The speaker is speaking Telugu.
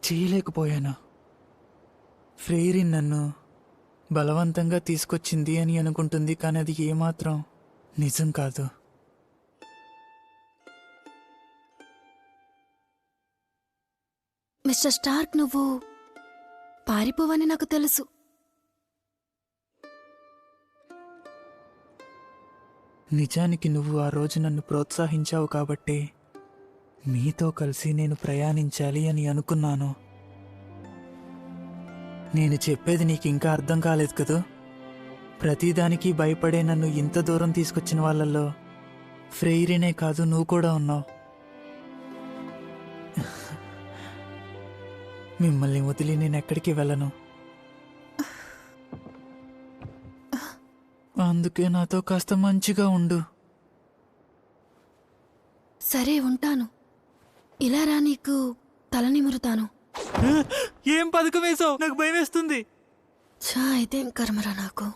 చేయలేకపోయాను. ఫ్రెయిరిన్ నన్ను బలవంతంగా తీసుకొచ్చింది అని అనుకుంటుంది, కానీ అది ఏమాత్రం నిజం కాదు. మిస్టర్ స్టార్క్, నువ్వు పారిపోవని నాకు తెలుసు. నిజానికి నువ్వు ఆ రోజు నన్ను ప్రోత్సహించావు కాబట్టే నీతో కలిసి నేను ప్రయాణించాలి అని అనుకున్నాను. నేను చెప్పేది నీకు ఇంకా అర్థం కాలేదు కదూ? ప్రతిదానికి భయపడే నన్ను ఇంత దూరం తీసుకొచ్చిన వాళ్ళల్లో ఫ్రెయిరినే కాదు, నువ్వు కూడా ఉన్నావు. మిమ్మల్ని వదిలి నేను ఎక్కడికి వెళ్ళను. అందుకే నాతో కాస్త మంచిగా ఉండు. సరే, ఉంటాను. ఇలా రా, నీకు తల నిమురుతాను. ఏం పథకం వేసావు? నాకు భయం వేస్తుంది. చా, ఇదేం కర్మరా నాకు.